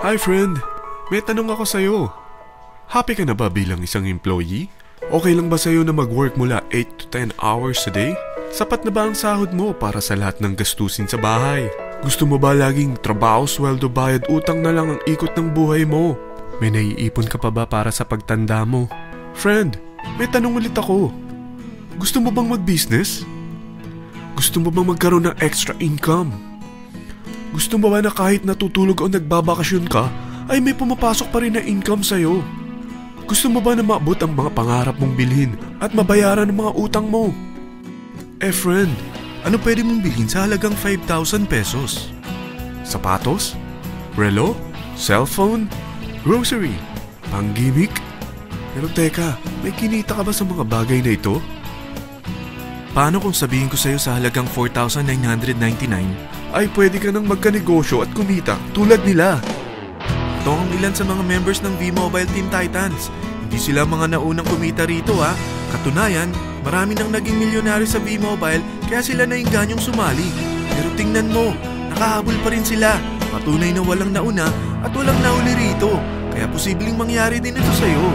Hi friend, may tanong ako sa'yo. Happy ka na ba bilang isang employee? Okay lang ba sa'yo na mag-work mula 8 to 10 hours a day? Sapat na ba ang sahod mo para sa lahat ng gastusin sa bahay? Gusto mo ba laging trabaho, sweldo, bayad, utang na lang ang ikot ng buhay mo? May naiipon ka pa ba para sa pagtanda mo? Friend, may tanong ulit ako. Gusto mo bang mag-business? Gusto mo bang magkaroon ng extra income? Gusto mo ba na kahit natutulog o nagbabakasyon ka, ay may pumapasok pa rin na income sa'yo? Gusto mo ba na maabot ang mga pangarap mong bilhin at mabayaran ang mga utang mo? Friend, ano pwede mong bilhin sa halagang 5,000 pesos? Sapatos? Relo? Cellphone? Grocery? Pang-gimmick? Pero teka, may kinita ka ba sa mga bagay na ito? Paano kung sabihin ko sa'yo sa halagang 4,999 ay pwede ka nang magkanegosyo at kumita tulad nila? Ito ang ilan sa mga members ng V-Mobile Team Titans. Hindi sila mga naunang kumita rito ha. Katunayan, marami nang naging milyonaryo sa V-Mobile kaya sila naingganyong sumali. Pero tingnan mo, nakahabol pa rin sila. Patunay na walang nauna at walang nauli rito. Kaya posibleng mangyari din ito sa'yo.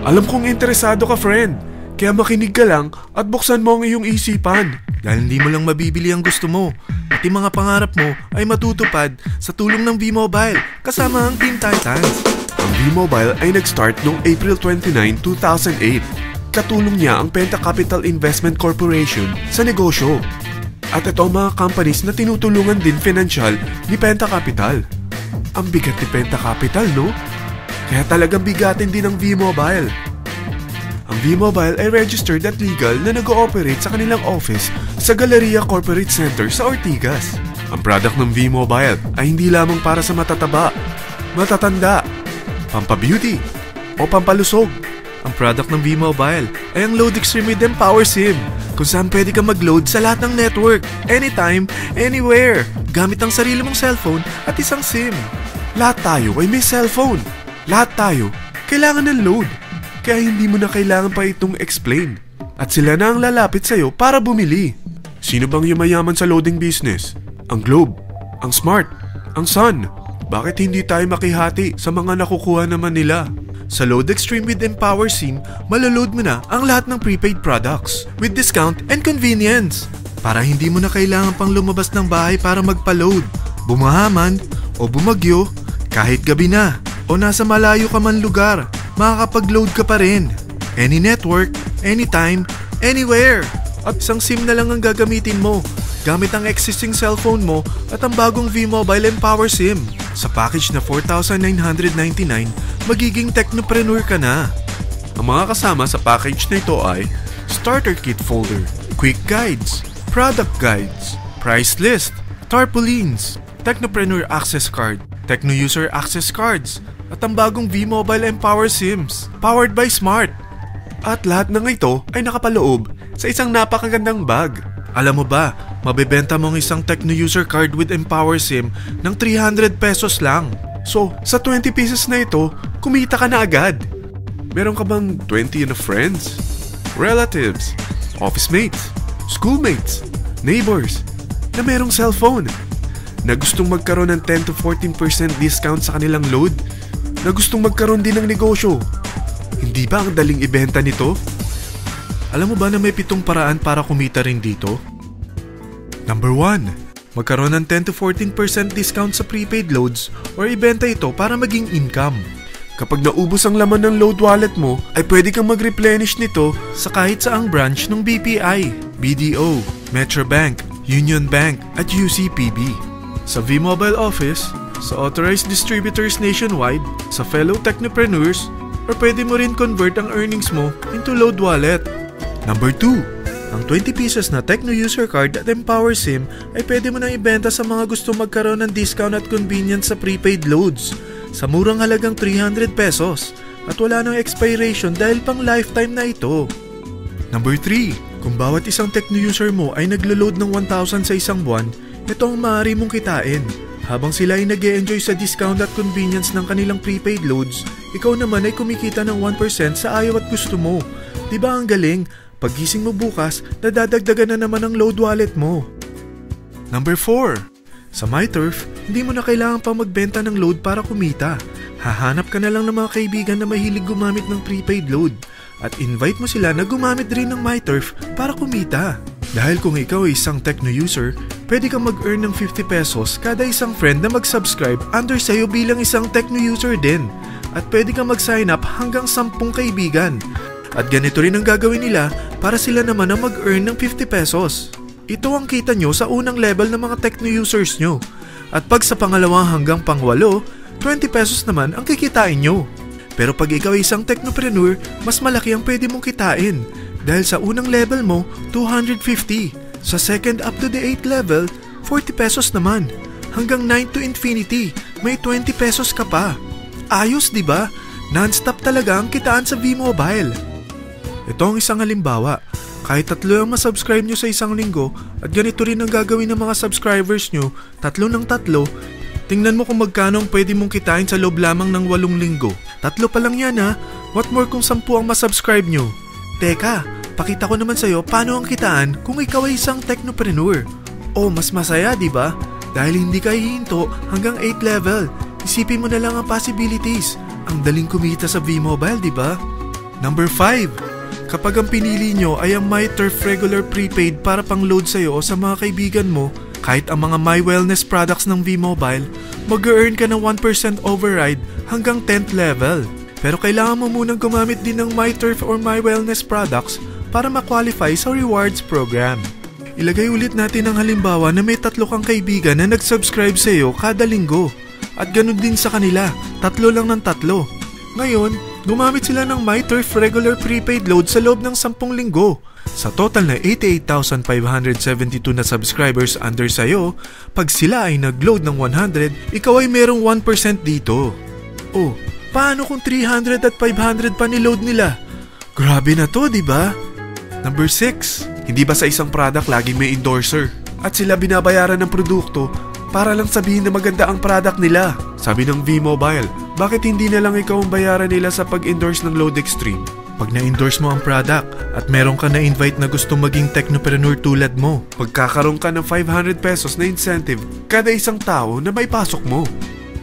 Alam kong interesado ka, friend. Kaya makinig ka lang at buksan mo ang iyong isipan. Dahil hindi mo lang mabibili ang gusto mo. Pati mga pangarap mo ay matutupad sa tulong ng V-Mobile kasama ang Team Titans. Ang V-Mobile ay nag-start noong April 29, 2008. Katulong niya ang Penta Capital Investment Corporation sa negosyo. At ito ang mga companies na tinutulungan din financial ni Penta Capital. Ang bigat ni Penta Capital, no? Kaya talagang bigatin din ang V-Mobile. Ang V-Mobile ay registered at legal na nag-ooperate sa kanilang office sa Galleria Corporate Center sa Ortigas. Ang product ng V-Mobile ay hindi lamang para sa matataba, matatanda, pampabeauty, o pampalusog. Ang product ng V-Mobile ay ang Load Extreme with Empower SIM, kung saan pwede ka mag-load sa lahat ng network, anytime, anywhere, gamit ang sarili mong cellphone at isang SIM. Lahat tayo ay may cellphone. Lahat tayo kailangan ng load. Kaya hindi mo na kailangan pa itong explain. At sila na ang lalapit sa'yo para bumili. Sino bang yumayaman sa loading business? Ang Globe, ang Smart, ang Sun. Bakit hindi tayo makihati sa mga nakukuha naman nila? Sa Load Extreme with Empower SIM, malaload mo na ang lahat ng prepaid products with discount and convenience. Para hindi mo na kailangan pang lumabas ng bahay para magpa-load. Bumahaman o bumagyo, kahit gabi na o nasa malayo ka man lugar, makakapag-load ka pa rin. Any network, anytime, anywhere. At isang SIM na lang ang gagamitin mo gamit ang existing cellphone mo at ang bagong V-Mobile Empower SIM. Sa package na 4,999, magiging technopreneur ka na. Ang mga kasama sa package na ito ay Starter Kit Folder, Quick Guides, Product Guides, Price List, Tarpaulins, Technopreneur Access Card, Techno User Access Cards, at ang bagong V-Mobile Empower SIMs, powered by Smart. At lahat ng ito ay nakapaloob sa isang napakagandang bag. Alam mo ba, mabebenta mo ang isang Techno User Card with Empower SIM ng 300 pesos lang. So, sa 20 pieces na ito, kumita ka na agad. Meron ka bang 20 na friends, relatives, office mates, schoolmates, neighbors, na merong cellphone, na gustong magkaroon ng 10 to 14% discount sa kanilang load, na gustong magkaroon din ng negosyo? Hindi ba ang daling ibenta nito? Alam mo ba na may 7 paraan para kumita rin dito? Number 1. Magkaroon ng 10 to 14% discount sa prepaid loads or ibenta ito para maging income. Kapag naubos ang laman ng load wallet mo, ay pwede kang mag-replenish nito sa kahit saang branch ng BPI, BDO, Metrobank, Union Bank at UCPB. Sa V-Mobile Office, sa authorized distributors nationwide, sa fellow technopreneurs, or pwede mo rin convert ang earnings mo into load wallet. Number 2. Ang 20 pieces na Techno User Card at Empower SIM ay pwede mo nang ibenta sa mga gusto magkaroon ng discount at convenience sa prepaid loads sa murang halagang 300 pesos at wala nang expiration dahil pang lifetime na ito. Number 3. Kung bawat isang Techno user mo ay naglo-load ng 1,000 sa isang buwan, ito ang maaari mong kitain. Habang sila ay nag-e-enjoy sa discount at convenience ng kanilang prepaid loads, ikaw naman ay kumikita ng 1% sa ayaw at gusto mo. Diba ang galing? Paggising mo bukas, nadadagdagan na naman ang load wallet mo. Number 4. Sa MyTurf, hindi mo na kailangan pa magbenta ng load para kumita. Hahanap ka na lang ng mga kaibigan na mahilig gumamit ng prepaid load at invite mo sila na gumamit rin ng MyTurf para kumita. Dahil kung ikaw ay isang Tecno user, pwede kang mag-earn ng 50 pesos kada isang friend na mag-subscribe under sa'yo bilang isang Tecno user din. At pwede kang mag-sign up hanggang 10 kaibigan. At ganito rin ang gagawin nila para sila naman ang mag-earn ng 50 pesos. Ito ang kita nyo sa unang level ng mga Tecno users nyo. At pag sa pangalawa hanggang pangwalo, 20 pesos naman ang kikitain nyo. Pero pag ikaw ay isang technopreneur, mas malaki ang pwede mong kitain. Dahil sa unang level mo, 250. Sa second up to the 8th level, 40 pesos naman. Hanggang 9 to infinity, may 20 pesos ka pa. Ayos, di ba? Non-stop talaga ang kitaan sa V-Mobile. Ito ang isang halimbawa. Kahit 3 ang masubscribe nyo sa isang linggo at ganito rin ang gagawin ng mga subscribers nyo, 3 ng 3, tingnan mo kung magkano ang pwede mong kitain sa loob lamang ng 8 linggo. 3 pa lang yan ha. What more kung 10 ang masubscribe nyo? Teka, pakita ko naman sa'yo paano ang kitaan kung ikaw ay isang technopreneur. Oh, mas masaya, di ba? Dahil hindi ka hihinto hanggang 8th level. Isipin mo na lang ang possibilities. Ang daling kumita sa V-Mobile, di ba? Number 5. Kapag ang pinili nyo ay ang MyTurf regular prepaid para pang-load sa'yo o sa mga kaibigan mo, kahit ang mga My Wellness products ng V-Mobile, mag-earn ka ng 1% override hanggang 10th level. Pero kailangan mo munang gumamit din ng MyTurf or My Wellness products para ma-qualify sa rewards program. Ilagay ulit natin ang halimbawa na may 3 kang kaibigan na nag-subscribe sa'yo kada linggo. At ganun din sa kanila, 3 lang ng 3. Ngayon, gumamit sila ng MyTurf regular prepaid load sa loob ng 10 linggo. Sa total na 88,572 na subscribers under sayo, pag sila ay nag-load ng 100, ikaw ay merong 1% dito. Oh, paano kung 300 at 500 pa niload nila? Grabe na to, di ba? Number 6. Hindi ba sa isang product laging may endorser? At sila binabayaran ng produkto para lang sabihin na maganda ang product nila. Sabi ng V-Mobile, bakit hindi na lang ikaw ang bayaran nila sa pag-endorse ng Load Extreme? Pag na-endorse mo ang product at meron ka na-invite na gustong maging technopreneur tulad mo, magkakaroon ka ng 500 pesos na incentive kada isang tao na may pasok mo.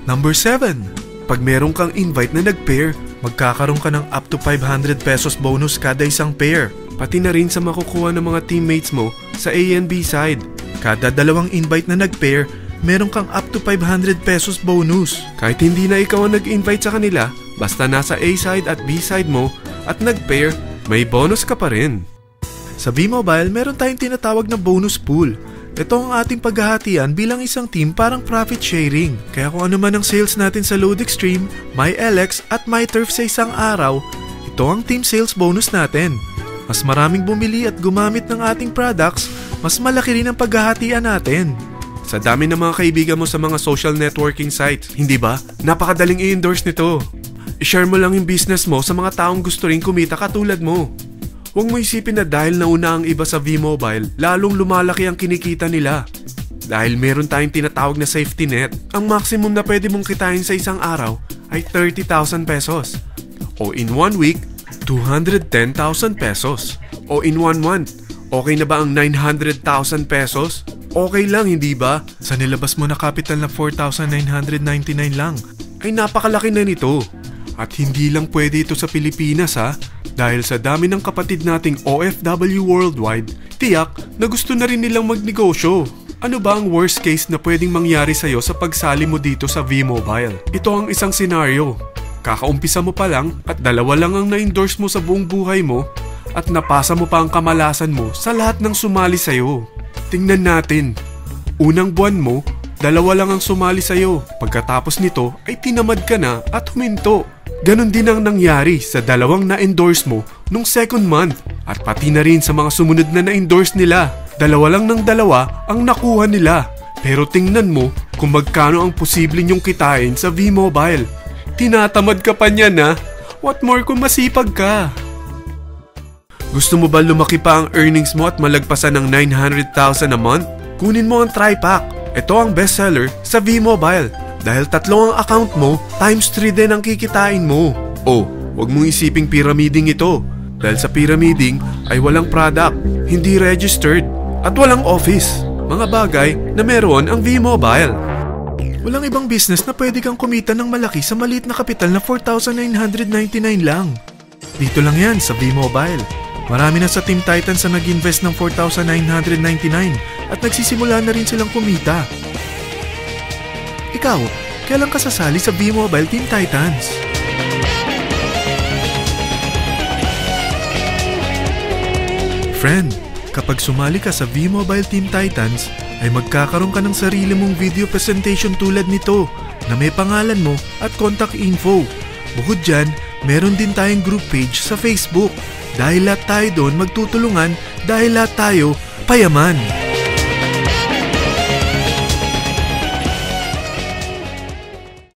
Number 7. Pag meron kang invite na nag-pair, magkakaroon ka ng up to 500 pesos bonus kada isang pair. Pati na rin sa makukuha ng mga teammates mo sa A and B side. Kada 2 invite na nag-pair, meron kang up to 500 pesos bonus. Kahit hindi na ikaw ang nag-invite sa kanila, basta nasa A side at B side mo at nag-pair, may bonus ka pa rin. Sa V-Mobile, meron tayong tinatawag na bonus pool. Ito ang ating paghahatian bilang isang team parang profit sharing. Kaya kung ano man ang sales natin sa Load Extreme, MyLX at MyTurf sa isang araw, ito ang team sales bonus natin. Mas maraming bumili at gumamit ng ating products, mas malaki rin ang paghahatian natin. Sa dami ng mga kaibigan mo sa mga social networking sites, hindi ba? Napakadaling i-endorse nito. I-share mo lang yung business mo sa mga taong gusto rin kumita katulad mo. Huwag mo isipin na dahil nauna ang iba sa V-Mobile, lalong lumalaki ang kinikita nila. Dahil meron tayong tinatawag na safety net, ang maximum na pwede mong kitain sa isang araw ay 30,000 pesos. O in 1 week, 210,000 pesos. O in 1 month, okay na ba ang 900,000 pesos? Okay lang, hindi ba? Sa nilabas mo na capital na 4,999 lang, ay napakalaki na nito. At hindi lang pwede ito sa Pilipinas ha, dahil sa dami ng kapatid nating OFW worldwide, tiyak na gusto na rin nilang magnegosyo. Ano ba ang worst case na pwedeng mangyari sa'yo sa pagsali mo dito sa V-Mobile? Ito ang isang senaryo. Kakaumpisa mo pa lang at 2 lang ang na-endorse mo sa buong buhay mo at napasa mo pa ang kamalasan mo sa lahat ng sumali sa'yo. Tingnan natin. Unang buwan mo, 2 lang ang sumali sa'yo. Pagkatapos nito ay tinamad ka na at huminto. Ganon din ang nangyari sa 2 na-endorse mo nung second month at pati na rin sa mga sumunod na na-endorse nila. 2 lang ng 2 ang nakuha nila. Pero tingnan mo kung magkano ang posible nyong kitain sa V-Mobile. Tinatamad ka pa niyan ha? What more kung masipag ka? Gusto mo ba lumaki pa ang earnings mo at malagpasan ng 900,000 a month? Kunin mo ang TriPack. Ito ang bestseller sa V-Mobile. Dahil 3 ang account mo, times 3 din ang kikitain mo. Oh, wag mong isiping pyramiding ito. Dahil sa pyramiding ay walang product, hindi registered, at walang office. mga bagay na meron ang V-Mobile. Walang ibang business na pwede kang kumita ng malaki sa maliit na kapital na 4,999 lang. Dito lang yan sa V-Mobile. Marami na sa Team Titans na nag-invest ng 4,999 at nagsisimula na rin silang kumita. Ikaw, kailan ka sasali sa V-Mobile Team Titans? Friend, kapag sumali ka sa V-Mobile Team Titans, ay magkakaroon ka ng sarili mong video presentation tulad nito na may pangalan mo at contact info. Bukod dyan, meron din tayong group page sa Facebook. Dahil lahat tayo doon magtutulungan dahil lahat tayo payaman.